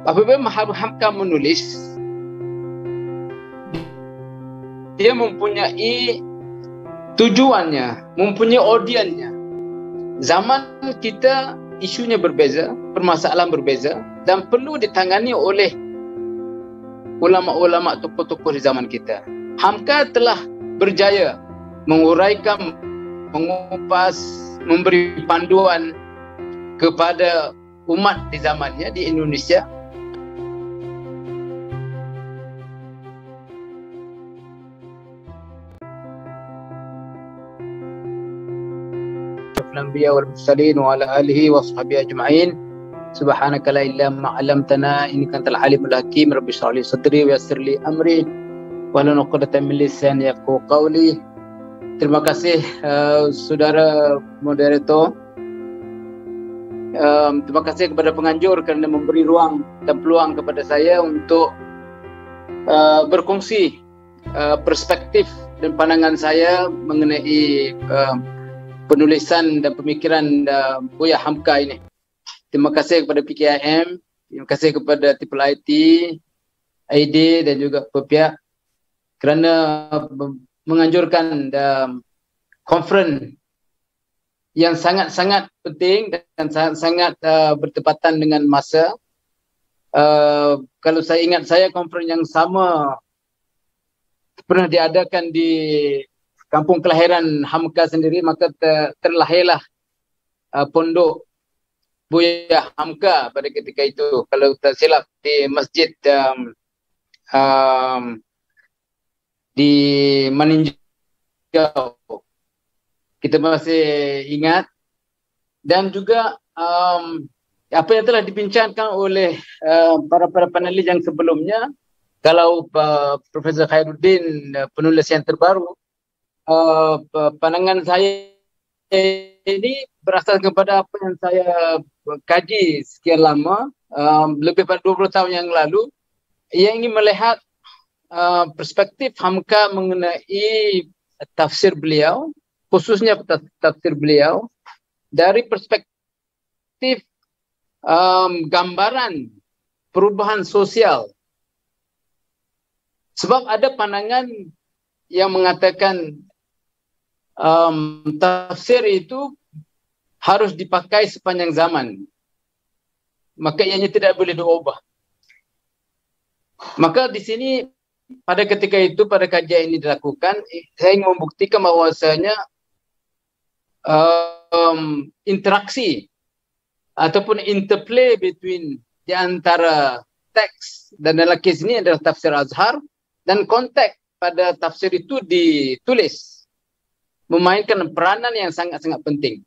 Apabila Hamka menulis, dia mempunyai tujuannya, mempunyai audiennya. Zaman kita isunya berbeza, permasalahan berbeza, dan perlu ditangani oleh ulama-ulama, tokoh-tokoh di zaman kita. Hamka telah berjaya menguraikan, mengupas, memberi panduan kepada umat di zamannya di Indonesia. الأنبياء والمرسلين وعلى آله وصحبه أجمعين سبحانك لا علم ما علمتنا إنك أنت العليم الحكيم رب اشرح لي صدري ويسر لي أمري wahlul 'uqdatam min lisani yafqahu qawli. Terima kasih saudara moderator. Terima kasih kepada penganjur kerana memberi ruang dan peluang kepada saya untuk berkongsi perspektif dan pandangan saya mengenai penulisan dan pemikiran Buya Hamka ini. Terima kasih kepada PKIM, terima kasih kepada Triple IT, ID dan juga pihak kerana menganjurkan konferen yang sangat-sangat penting dan sangat-sangat bertepatan dengan masa. Kalau saya ingat, saya konferen yang sama pernah diadakan di kampung kelahiran Hamka sendiri, maka terlahirlah pondok Buya Hamka pada ketika itu. Kalau tak silap di masjid di Maninjau, kita masih ingat. Dan juga apa yang telah dibincangkan oleh para panelis yang sebelumnya. Kalau Profesor Khairuddin penulis yang terbaru, pandangan saya ini berasal kepada apa yang saya kaji sekian lama, lebih pada 20 tahun yang lalu. Ia ingin melihat perspektif Hamka mengenai tafsir beliau, khususnya tafsir beliau dari perspektif gambaran perubahan sosial. Sebab ada pandangan yang mengatakan tafsir itu harus dipakai sepanjang zaman, maka ianya tidak boleh diubah. Maka di sini pada ketika itu, pada kajian ini dilakukan, saya ingin membuktikan bahwasanya interaksi ataupun interplay between di antara teks dan dalam kes ini adalah tafsir Azhar, dan konteks pada tafsir itu ditulis memainkan peranan yang sangat-sangat penting.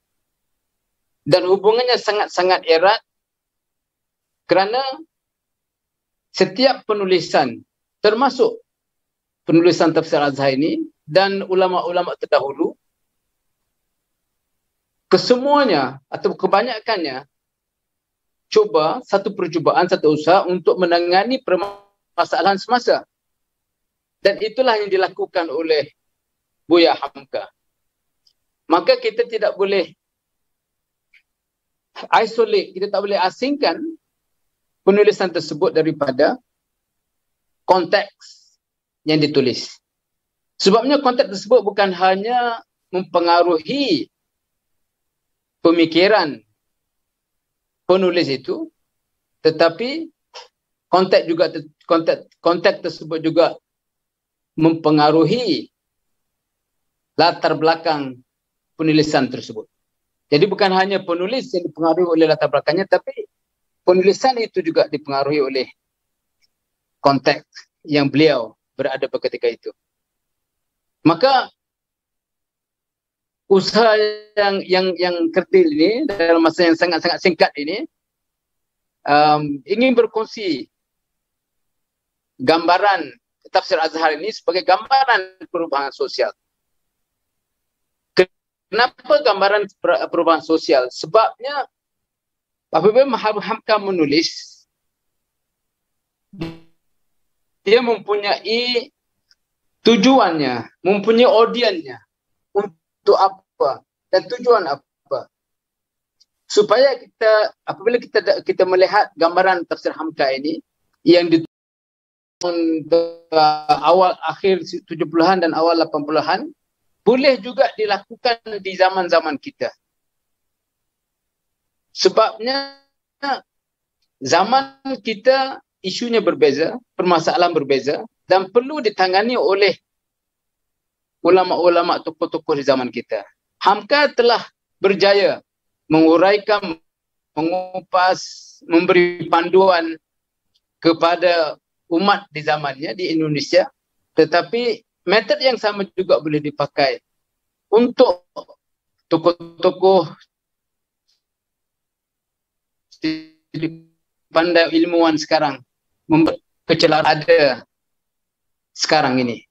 Dan hubungannya sangat-sangat erat kerana setiap penulisan, termasuk penulisan tafsir Azhar ini dan ulama-ulama terdahulu, kesemuanya atau kebanyakannya cuba satu percubaan, satu usaha untuk menangani permasalahan semasa. Dan itulah yang dilakukan oleh Buya Hamka. Maka kita tidak boleh isolate, kita tak boleh asingkan penulisan tersebut daripada konteks yang ditulis. Sebabnya konteks tersebut bukan hanya mempengaruhi pemikiran penulis itu, tetapi konteks tersebut juga mempengaruhi latar belakang penulisan tersebut. Jadi bukan hanya penulis yang dipengaruhi oleh latar belakangnya, tapi penulisan itu juga dipengaruhi oleh konteks yang beliau berada pada ketika itu. Maka usaha yang kerdil ini dalam masa yang sangat-sangat singkat ini ingin berkongsi gambaran tafsir Azhar ini sebagai gambaran perubahan sosial. Kenapa gambaran perubahan sosial? Sebabnya apabila Hamka menulis, dia mempunyai tujuannya, mempunyai audiennya. Untuk apa? Dan tujuan apa? supaya kita apabila kita melihat gambaran tafsir Hamka ini yang di awal akhir 70-an dan awal 80-an boleh juga dilakukan di zaman-zaman kita. Sebabnya zaman kita isunya berbeza, permasalahan berbeza dan perlu ditangani oleh ulama-ulama, tokoh-tokoh di zaman kita. Hamka telah berjaya menguraikan, mengupas, memberi panduan kepada umat di zamannya di Indonesia, tetapi metode yang sama juga boleh dipakai untuk tokoh-tokoh pandai ilmuwan sekarang, kecelakaan ada sekarang ini.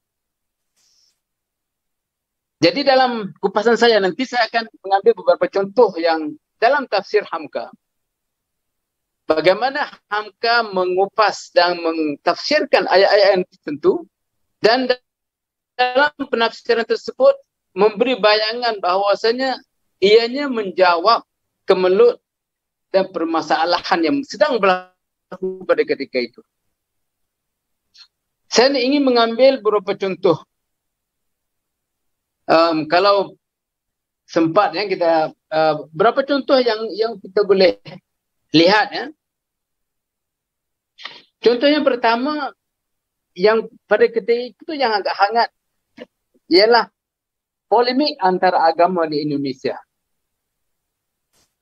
Jadi dalam kupasan saya nanti saya akan mengambil beberapa contoh yang dalam tafsir Hamka. Bagaimana Hamka mengupas dan mentafsirkan ayat-ayat yang tertentu dan dalam penafsiran tersebut memberi bayangan bahawasanya ianya menjawab kemelut dan permasalahan yang sedang berlaku pada ketika itu. Saya ingin mengambil beberapa contoh. Kalau sempat ya kita berapa contoh yang kita boleh lihat ya. Contoh yang pertama yang pada ketika itu yang agak hangat ialah polemik antara agama di Indonesia.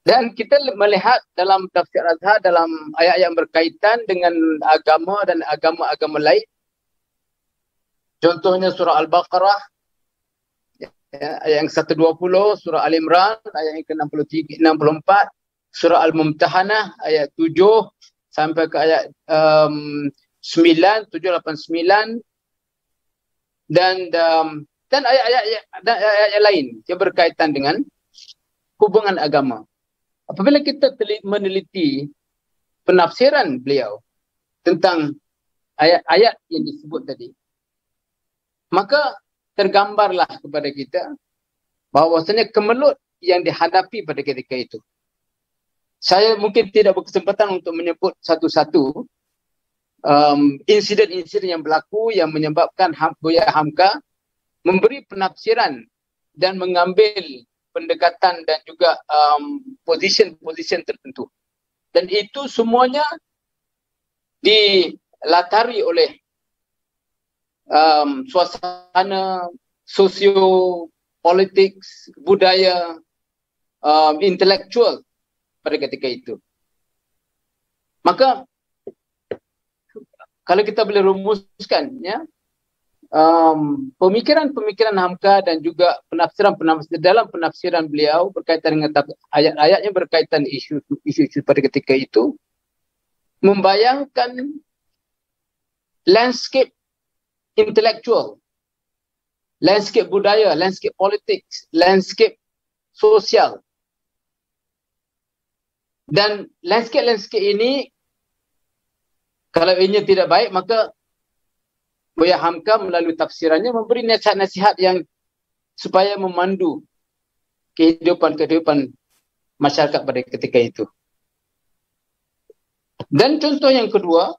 Dan kita melihat dalam tafsir Azhar dalam ayat yang berkaitan dengan agama dan agama-agama lain. Contohnya surah Al-Baqarah ya, ayat yang 120, surah Al-Imran ayat yang ke-63 64, surah Al-Mumtahanah ayat 7 sampai ke ayat 9 789 dan ayat-ayat lain yang berkaitan dengan hubungan agama. Apabila kita meneliti penafsiran beliau tentang ayat-ayat yang disebut tadi, maka tergambarlah kepada kita bahawasanya kemelut yang dihadapi pada ketika itu. Saya mungkin tidak berkesempatan untuk menyebut satu-satu insiden-insiden yang berlaku yang menyebabkan Buya Hamka memberi penafsiran dan mengambil pendekatan dan juga position tertentu. Dan itu semuanya dilatari oleh suasana sosio-politik, budaya, intelektual pada ketika itu. Maka kalau kita boleh rumuskan ya, pemikiran-pemikiran Hamka dan juga penafsiran dalam penafsiran beliau berkaitan dengan ayat-ayat yang berkaitan isu-isu pada ketika itu membayangkan landscape intelektual, landscape budaya, landscape politik, landscape sosial. Dan landscape ini kalau ini tidak baik, maka Buya Hamka melalui tafsirannya memberi nasihat-nasihat yang supaya memandu kehidupan masyarakat pada ketika itu. Dan contoh yang kedua,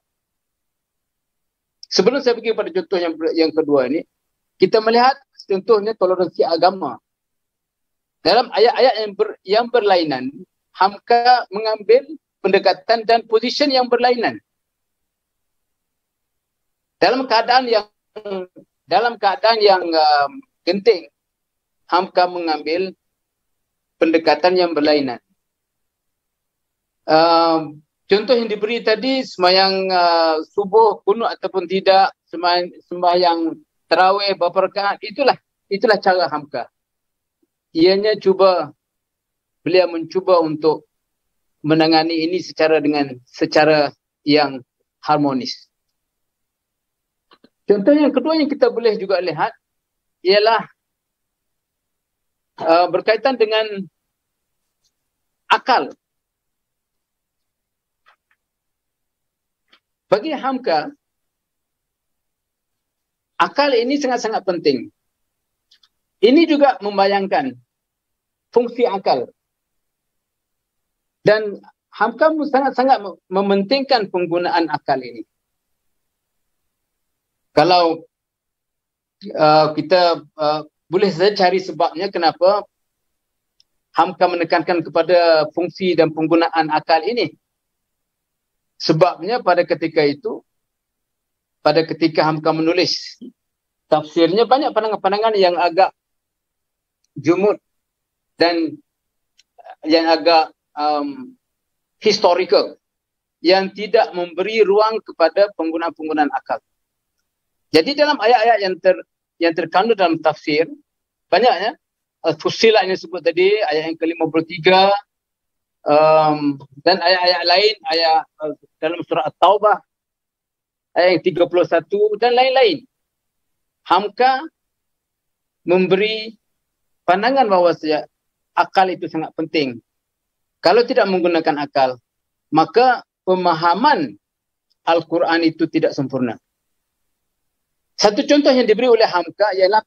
sebelum saya pergi pada contoh yang kedua ini, kita melihat contohnya toleransi agama. Dalam ayat-ayat yang berlainan, Hamka mengambil pendekatan dan position yang berlainan. Dalam keadaan yang genting, Hamka mengambil pendekatan yang berlainan. Contoh yang diberi tadi, sembahyang subuh kunut ataupun tidak, sembahyang tarawih berapa rakaat, itulah cara Hamka. Beliau mencuba untuk menangani ini secara yang harmonis. Contoh yang kedua yang kita boleh juga lihat ialah berkaitan dengan akal. Bagi Hamka, akal ini sangat-sangat penting. Ini juga membayangkan fungsi akal. Dan Hamka sangat-sangat mementingkan penggunaan akal ini. Kalau kita boleh saja cari sebabnya kenapa Hamka menekankan kepada fungsi dan penggunaan akal ini. Sebabnya pada ketika itu, pada ketika Hamka menulis tafsirnya, banyak pandangan-pandangan yang agak jumud dan yang agak historical, yang tidak memberi ruang kepada penggunaan-penggunaan akal. Jadi dalam ayat-ayat yang terkandung dalam tafsir, banyaknya Fussilat yang disebut tadi, ayat yang ke-53, dan ayat-ayat lain, ayat dalam surah At-Taubah, ayat yang 31 dan lain-lain. Hamka memberi pandangan bahawa akal itu sangat penting. Kalau tidak menggunakan akal, maka pemahaman Al-Quran itu tidak sempurna. Satu contoh yang diberi oleh Hamka ialah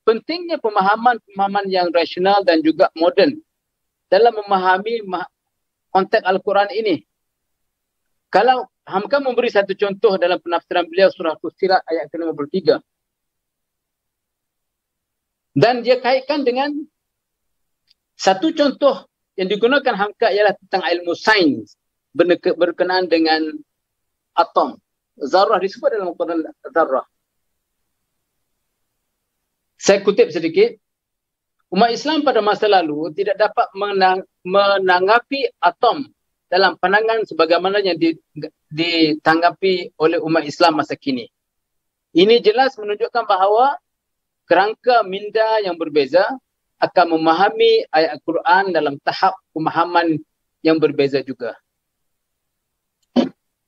pentingnya pemahaman yang rasional dan juga moden dalam memahami konteks Al-Quran ini. Kalau Hamka memberi satu contoh dalam penafsiran beliau surah Fussilat ayat ke-53. Dan dia kaitkan dengan satu contoh yang digunakan Hamka ialah tentang ilmu sains berkenaan dengan atom. Zarrah disebut dalam Al-Quran zarrah. Saya kutip sedikit. Umat Islam pada masa lalu tidak dapat menanggapi atom dalam pandangan sebagaimana yang ditanggapi oleh umat Islam masa kini. Ini jelas menunjukkan bahawa kerangka minda yang berbeza akan memahami ayat Al-Quran dalam tahap pemahaman yang berbeza juga.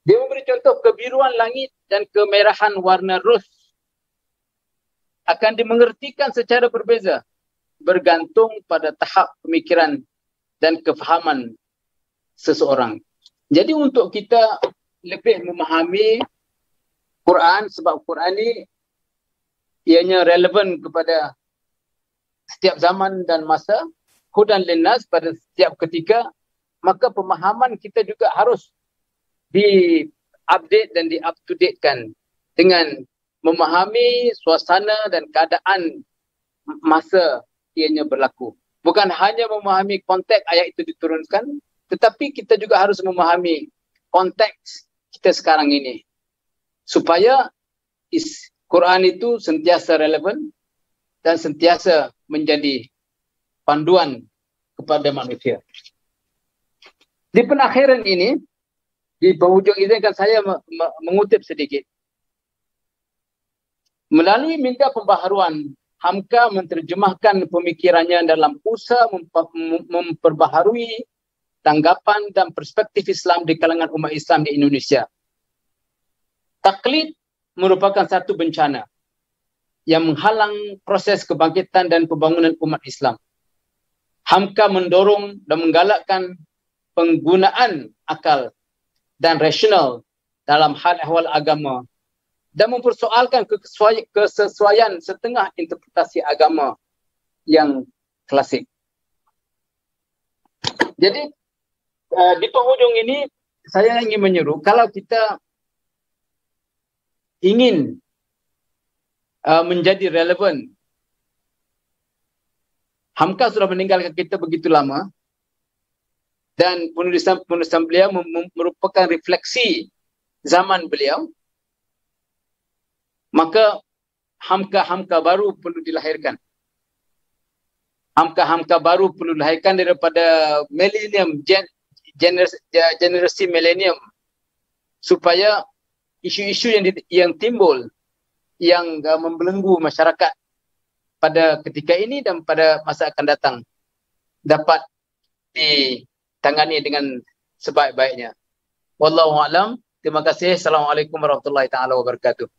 Dia memberi contoh kebiruan langit dan kemerahan warna ros akan dimengertikan secara berbeza bergantung pada tahap pemikiran dan kefahaman seseorang. Jadi untuk kita lebih memahami Quran, sebab Quran ini ianya relevan kepada setiap zaman dan masa, hudan linnas pada setiap ketika, maka pemahaman kita juga harus di-update dan di-up-to-date-kan dengan memahami suasana dan keadaan masa ianya berlaku. Bukan hanya memahami konteks ayat itu diturunkan, tetapi kita juga harus memahami konteks kita sekarang ini. Supaya Quran itu sentiasa relevan dan sentiasa menjadi panduan kepada manusia. Di penakhiran ini, di penghujung ini kan saya mengutip sedikit. Melalui minda pembaharuan, Hamka menerjemahkan pemikirannya dalam usaha memperbaharui tanggapan dan perspektif Islam di kalangan umat Islam di Indonesia. Taklid merupakan satu bencana yang menghalang proses kebangkitan dan pembangunan umat Islam. Hamka mendorong dan menggalakkan penggunaan akal dan rasional dalam hal ehwal agama dan mempersoalkan kesesuaian setengah interpretasi agama yang klasik. Jadi di penghujung ini saya ingin menyeru, kalau kita ingin menjadi relevan. Hamka sudah meninggalkan kita begitu lama dan penulisan beliau merupakan refleksi zaman beliau. Maka Hamka baru perlu dilahirkan. Hamka baru perlu dilahirkan daripada millennium, generasi millennium, supaya isu-isu yang timbul yang membelenggu masyarakat pada ketika ini dan pada masa akan datang dapat ditangani dengan sebaik-baiknya. Wallahu a'lam. Terima kasih. Assalamualaikum warahmatullahi taala wabarakatuh.